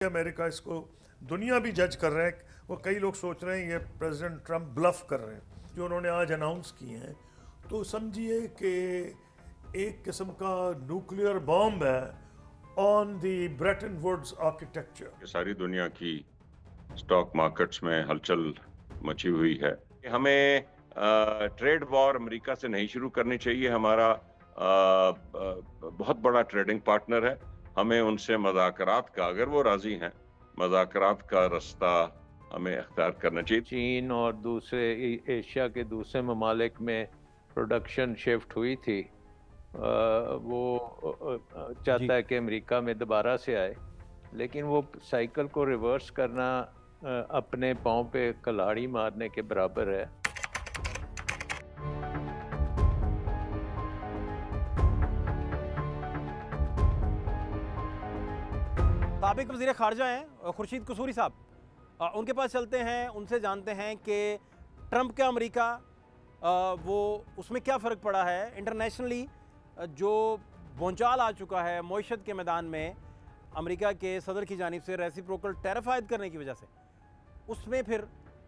امریکہ اس کو دنیا بھی جج کر رہے ہیں. وہ کئی لوگ سوچ رہے ہیں یہ پریزیڈنٹ ٹرمپ بلف کر رہے ہیں جو انہوں نے آج اناؤنس کیے ہیں. تو سمجھیے کہ ایک قسم کا نیوکلیئر بامب ہے on the Bretton Woods architecture. ساری دنیا کی سٹاک مارکیٹس میں ہلچل مچی ہوئی ہے. ہمیں ٹریڈ وار امریکہ سے نہیں شروع کرنی چاہیے. ہمارا بہت بڑا ٹریڈنگ پارٹنر ہے. ہمیں ان سے مذاکرات کا، اگر وہ راضی ہیں، مذاکرات کا رستہ ہمیں اختیار کرنا چاہیے. چین اور دوسرے ایشیا کے دوسرے ممالک میں پروڈکشن شفٹ ہوئی تھی. وہ چاہتا ہے کہ امریکہ میں دوبارہ سے آئے، لیکن وہ سائیکل کو ریورس کرنا اپنے پاؤں پہ کلاڑی مارنے کے برابر ہے. سابق وزیر خارجہ ہیں خورشید قصوری صاحب، ان کے پاس چلتے ہیں، ان سے جانتے ہیں کہ ٹرمپ کا امریکہ وہ اس میں کیا فرق پڑا ہے. انٹرنیشنلی جو بھونچال آ چکا ہے معیشت کے میدان میں امریکہ کے صدر کی جانب سے ریسیپروکل ٹیرف عائد کرنے کی وجہ سے، اس میں پھر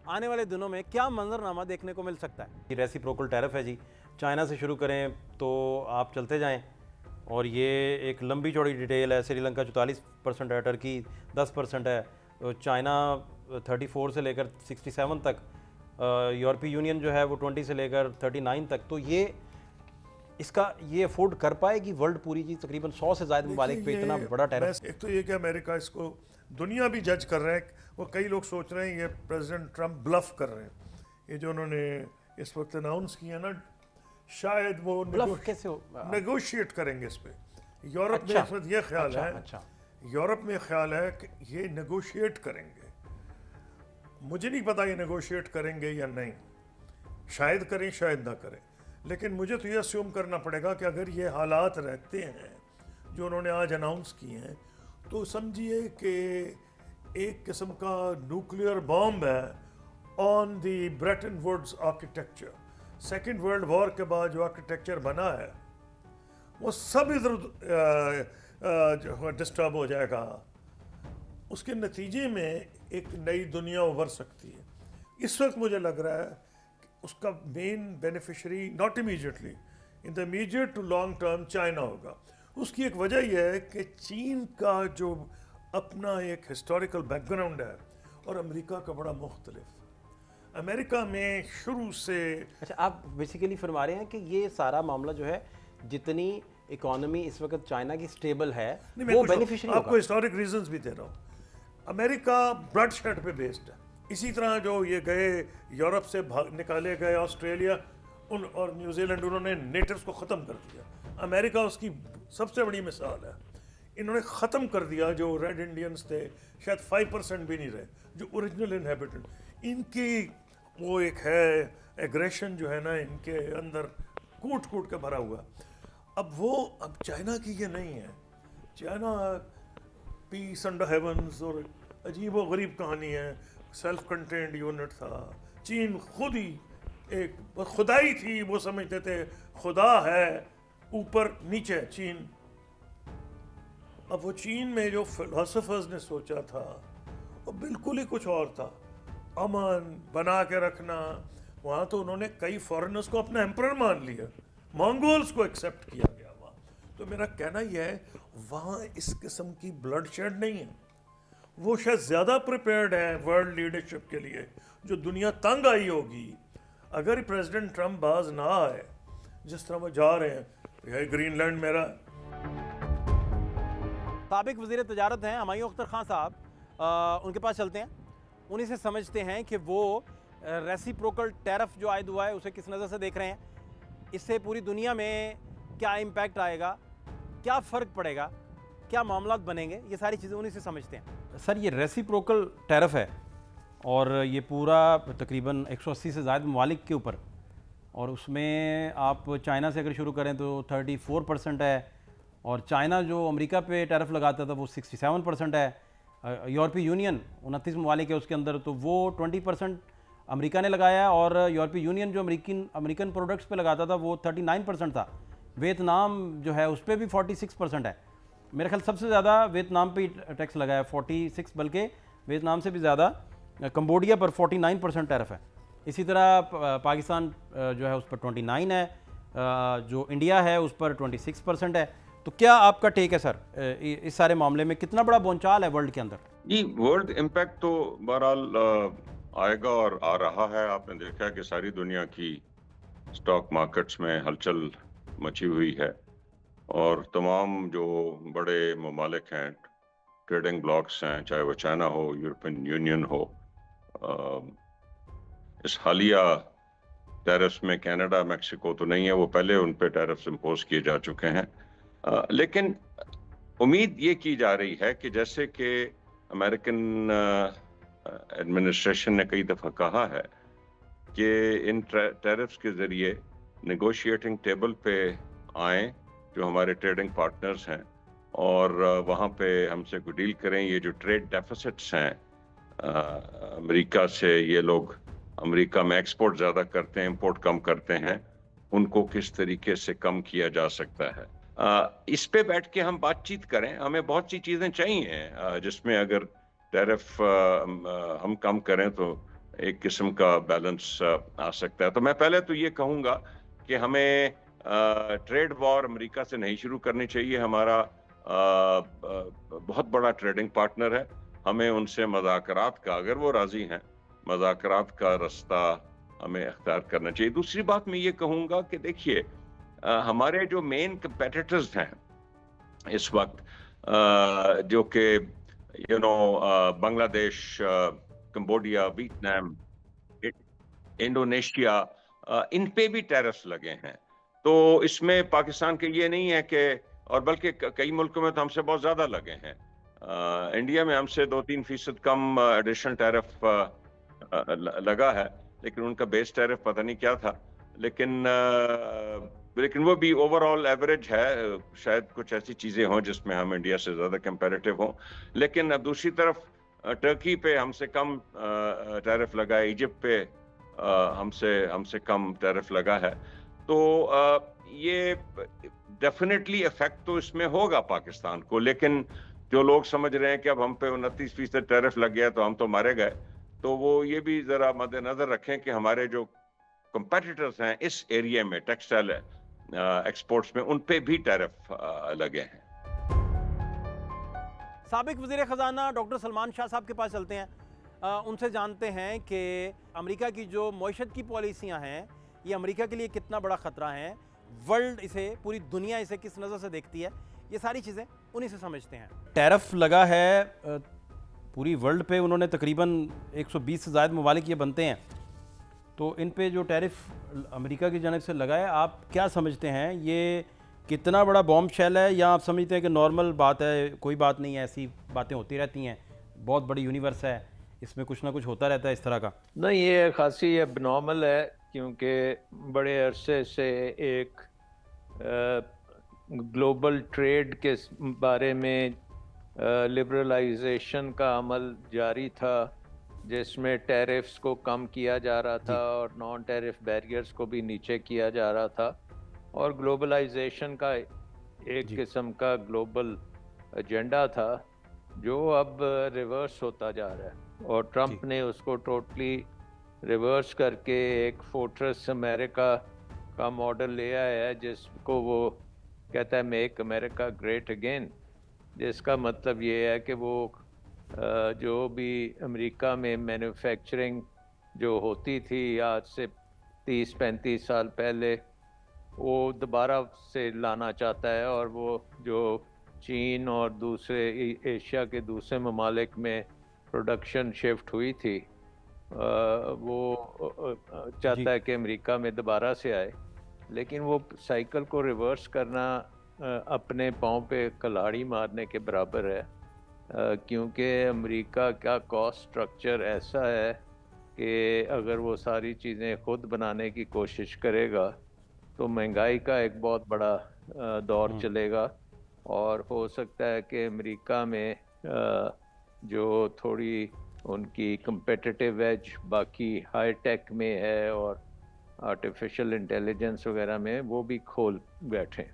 آنے والے دنوں میں کیا منظرنامہ دیکھنے کو مل سکتا ہے؟ ریسیپروکل ٹیرف ہے جی، چائنا سے شروع کریں تو آپ چلتے جائیں، اور یہ ایک لمبی چوڑی ڈیٹیل ہے. سری لنکا 44% ہے، ٹرکی 10% ہے، چائنا 34 سے لے کر 67 تک، یورپی یونین جو ہے وہ 20 سے لے کر 39 تک. تو اس کا یہ افورڈ کر پائے گی ورلڈ پوری جی؟ تقریباً 100 سے زائد ممالک پہ اتنا بڑا ٹیرف. ایک تو یہ کہ امریکہ اس کو دنیا بھی جج کر رہے ہیں. وہ کئی لوگ سوچ رہے ہیں یہ پریزیڈنٹ ٹرمپ بلف کر رہے ہیں. یہ جو انہوں نے اس وقت اناؤنس کیا نا، شاید وہ نیگوشیٹ کریں گے اس پہ. یورپ میں اس وقت یہ خیال ہے، یورپ میں خیال ہے کہ یہ نیگوشیٹ کریں گے. مجھے نہیں پتا یہ نیگوشیٹ کریں گے یا نہیں، شاید کریں شاید نہ کریں، لیکن مجھے تو یہ اسیوم کرنا پڑے گا کہ اگر یہ حالات رہتے ہیں جو انہوں نے آج اناؤنس کیے ہیں، تو سمجھیے کہ ایک قسم کا نیوکلیئر بامب ہے on the Bretton Woods architecture. Second world war کے بعد جو آرکیٹیکچر بنا ہے وہ سب ادھر ڈسٹرب ہو جائے گا. اس کے نتیجے میں ایک نئی دنیا ابھر سکتی ہے. اس وقت مجھے لگ رہا ہے کہ اس کا main beneficiary not immediately, in the immediate to long term China ہوگا. اس کی ایک وجہ یہ ہے کہ چین کا جو اپنا ایک ہسٹوریکل بیک گراؤنڈ ہے اور امریکہ کا بڑا مختلف. امریکہ میں شروع سے اچھا، آپ بیسیکلی فرما رہے ہیں کہ یہ سارا معاملہ جو ہے، جتنی اکانومی اس وقت چائنا کی سٹیبل ہے وہ بینیفیشری ہوگا. آپ کو ہسٹورک ریزنز بھی دے رہا ہوں. امریکہ بلڈ شیڈ پہ بیسڈ ہے. اسی طرح جو یہ گئے یورپ سے نکالے گئے آسٹریلیا اور نیوزی لینڈ، انہوں نے نیٹوز کو ختم کر دیا. امریکہ اس کی سب سے بڑی مثال ہے. انہوں نے ختم کر دیا جو ریڈ انڈینز تھے، شاید 5% بھی نہیں رہے جو اوریجنل انہیبیٹنٹ. ان کی وہ ایک ہے ایگریشن جو ہے نا ان کے اندر کوٹ کوٹ کے بھرا ہوا. اب چائنا کی یہ نہیں ہے. چائنا پیس انڈر ہیونز اور عجیب و غریب کہانی ہے. سیلف کنٹینڈ یونٹ تھا. چین خود ہی ایک خدائی تھی، وہ سمجھتے تھے خدا ہے اوپر نیچے چین. اب وہ چین میں جو فلاسفرز نے سوچا تھا وہ بالکل ہی کچھ اور تھا. امن بنا کے رکھنا. وہاں تو انہوں نے کئی فورنرز کو اپنا ایمپرر مان لیا، مانگولز کو ایکسیپٹ کیا گیا وہاں. تو میرا کہنا یہ ہے وہاں اس قسم کی بلڈ شیڈ نہیں ہے. وہ شاید زیادہ پریپیئرڈ ہیں ورلڈ لیڈرشپ کے لیے جو دنیا تنگ آئی ہوگی اگر پریزیڈنٹ ٹرمپ باز نہ آئے جس طرح وہ جا رہے ہیں. یہ گرین لینڈ میرا. سابق وزیر تجارت ہیں ہمایوں اختر خان صاحب، ان کے پاس چلتے ہیں، انہیں سے سمجھتے ہیں کہ وہ ریسیپروکل ٹیرف جو عائد ہوا ہے اسے کس نظر سے دیکھ رہے ہیں. اس سے پوری دنیا میں کیا امپیکٹ آئے گا، کیا فرق پڑے گا، کیا معاملات بنیں گے، یہ ساری چیزیں انہیں سے سمجھتے ہیں. سر، یہ ریسیپروکل ٹیرف ہے اور یہ پورا تقریباً 180 سے زائد ممالک کے اوپر، اور اس میں آپ چائنا سے اگر شروع کریں تو 34% ہے، اور چائنا جو امریکہ پہ ٹیرف لگاتا تھا وہ 67% ہے. یورپی یونین 29 ممالک ہے اس کے اندر، تو وہ 20% امریکہ نے لگایا، اور یورپی یونین جو امریکن پروڈکٹس پہ لگاتا تھا وہ 39% تھا. ویتنام جو ہے اس پہ بھی 46% ہے. میرے خیال سب سے زیادہ ویتنام پہ ٹیکس لگا ہے 46, بلکہ ویتنام سے بھی زیادہ کمبوڈیا پر 49% ٹیرف ہے. اسی طرح پاکستان جو ہے اس پر 29 ہے, جو انڈیا ہے اس پر 26% ہے. تو کیا آپ کا ٹیک ہے سر اس سارے معاملے میں, کتنا بڑا بونچال ہے ورلڈ کے اندر؟ جی ورلڈ امپیکٹ تو بہرحال آئے گا اور آ رہا ہے. آپ نے دیکھا کہ ساری دنیا کی سٹاک مارکیٹس میں ہلچل مچی ہوئی ہے, اور تمام جو بڑے ممالک ہیں, ٹریڈنگ بلاکس ہیں, چاہے وہ چائنا ہو, یورپین یونین ہو, اس حالیہ ٹیرفس میں کینیڈا میکسیکو تو نہیں ہے, وہ پہلے ان پہ ٹیرفس امپوز کیے جا چکے ہیں. لیکن امید یہ کی جا رہی ہے کہ جیسے کہ امریکن ایڈمنسٹریشن نے کئی دفعہ کہا ہے کہ ان ٹیرفس کے ذریعے نیگوشیٹنگ ٹیبل پہ آئیں جو ہمارے ٹریڈنگ پارٹنرز ہیں, اور وہاں پہ ہم سے کوئی ڈیل کریں. یہ جو ٹریڈ ڈیفیسٹس ہیں امریکہ سے, یہ لوگ امریکہ میں ایکسپورٹ زیادہ کرتے ہیں, امپورٹ کم کرتے ہیں, ان کو کس طریقے سے کم کیا جا سکتا ہے. اس پہ بیٹھ کے ہم بات چیت کریں. ہمیں بہت سی چیزیں چاہیے جس میں اگر ٹیرف ہم کم کریں تو ایک قسم کا بیلنس آ سکتا ہے. تو میں پہلے تو یہ کہوں گا کہ ہمیں ٹریڈ وار امریکہ سے نہیں شروع کرنی چاہیے. ہمارا بہت بڑا ٹریڈنگ پارٹنر ہے, ہمیں ان سے مذاکرات کا, اگر وہ راضی ہیں, مذاکرات کا رستہ ہمیں اختیار کرنا چاہیے. دوسری بات میں یہ کہوں گا کہ دیکھیے ہمارے جو مین کمپیٹیٹرز ہیں اس وقت, جو کہ بنگلہ دیش, کمبوڈیا, ویتنام, انڈونیشیا, ان پہ بھی ٹیرفس لگے ہیں. تو اس میں پاکستان کے یہ نہیں ہے کہ, اور بلکہ کئی ملکوں میں تو ہم سے بہت زیادہ لگے ہیں. انڈیا میں ہم سے 2-3% کم ایڈیشنل ٹیرف لگا ہے, لیکن ان کا بیس ٹیرف پتہ نہیں کیا تھا. لیکن وہ بھی اوور آل ایوریج ہے. شاید کچھ ایسی چیزیں ہوں جس میں ہم انڈیا سے زیادہ کمپیریٹیو ہوں. لیکن اب دوسری طرف ٹرکی پہ ہم سے کم ٹیرف لگا ہے, ایجپٹ پہ ہم سے کم ٹیرف لگا ہے. تو یہ ڈیفینیٹلی افیکٹ تو اس میں ہوگا پاکستان کو. لیکن جو لوگ سمجھ رہے ہیں کہ اب ہم پہ 29% ٹیرف لگ گیا تو ہم تو مارے گئے, تو وہ یہ بھی ذرا مد نظر رکھیں کہ ہمارے جو کمپیٹیٹرز ہیں اس ایریا میں ٹیکسٹائل ایکسپورٹس میں, ان پہ بھی ٹیرف لگے ہیں. سابق وزیر خزانہ ڈاکٹر سلمان شاہ صاحب کے پاس چلتے ہیں, ان سے جانتے ہیں کہ امریکہ کی جو معیشت کی پالیسیاں ہیں یہ امریکہ کے لیے کتنا بڑا خطرہ ہیں, ورلڈ اسے, پوری دنیا اسے کس نظر سے دیکھتی ہے. یہ ساری چیزیں انہی سے سمجھتے ہیں. ٹیرف لگا ہے پوری ورلڈ پہ, انہوں نے تقریباً 120 سے زائد ممالک یہ بنتے ہیں, تو ان پہ جو ٹیرف امریکہ کی جانب سے لگا ہے, آپ کیا سمجھتے ہیں یہ کتنا بڑا بوم شیل ہے, یا آپ سمجھتے ہیں کہ نارمل بات ہے, کوئی بات نہیں ہے, ایسی باتیں ہوتی رہتی ہیں, بہت بڑی یونیورس ہے, اس میں کچھ نہ کچھ ہوتا رہتا ہے اس طرح کا؟ نہیں, یہ خاصی اب نارمل ہے, کیونکہ بڑے عرصے سے ایک گلوبل ٹریڈ کے بارے میں لبرلائزیشن کا عمل جاری تھا, جس میں ٹیرفس کو کم کیا جا رہا تھا اور نان ٹیرف بیریئرز کو بھی نیچے کیا جا رہا تھا, اور گلوبلائزیشن کا ایک قسم کا گلوبل ایجنڈا تھا جو اب ریورس ہوتا جا رہا ہے. اور ٹرمپ نے اس کو ٹوٹلی ریورس کر کے ایک فورٹریس امریکہ کا ماڈل لے آیا ہے, جس کو وہ کہتا ہے میک امریکہ گریٹ اگین, جس کا مطلب یہ ہے کہ وہ جو بھی امریکہ میں مینوفیکچرنگ جو ہوتی تھی آج سے 30-35 سال پہلے, وہ دوبارہ سے لانا چاہتا ہے. اور وہ جو چین اور دوسرے ایشیا کے دوسرے ممالک میں پروڈکشن شفٹ ہوئی تھی, وہ چاہتا ہے کہ امریکہ میں دوبارہ سے آئے. لیکن وہ سائیکل کو ریورس کرنا اپنے پاؤں پہ کلاڑی مارنے کے برابر ہے, کیونکہ امریکہ کا کاسٹ سٹرکچر ایسا ہے کہ اگر وہ ساری چیزیں خود بنانے کی کوشش کرے گا تو مہنگائی کا ایک بہت بڑا دور چلے گا, اور ہو سکتا ہے کہ امریکہ میں جو تھوڑی ان کی کمپیٹیٹیو ایج باقی ہائی ٹیک میں ہے اور آرٹیفیشل انٹیلیجنس وغیرہ میں, وہ بھی کھول بیٹھیں,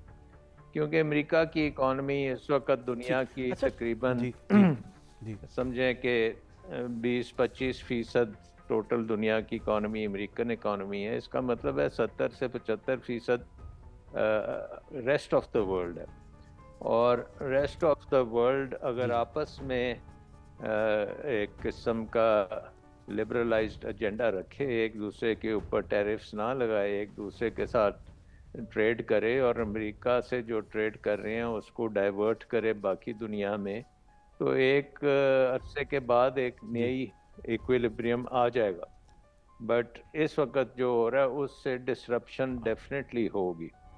کیونکہ امریکہ کی اکانومی اس وقت دنیا کی اچھا، تقریباً جی جی جی سمجھیں کہ 20-25% ٹوٹل دنیا کی اکانومی امریکن اکانومی ہے. اس کا مطلب ہے 70 سے 75% ریسٹ آف دا ورلڈ ہے. اور ریسٹ آف دا ورلڈ اگر آپس میں ایک قسم کا لبرلائزڈ ایجنڈا رکھے، ایک دوسرے کے اوپر ٹیرفس نہ لگائے، ایک دوسرے کے ساتھ ٹریڈ کرے اور امریکہ سے جو ٹریڈ کر رہے ہیں اس کو ڈائیورٹ کرے باقی دنیا میں، تو ایک عرصے کے بعد ایک نئی ایکویلیبریم آ جائے گا. بٹ اس وقت جو ہو رہا ہے اس سے ڈسرپشن ڈیفینیٹلی ہوگی.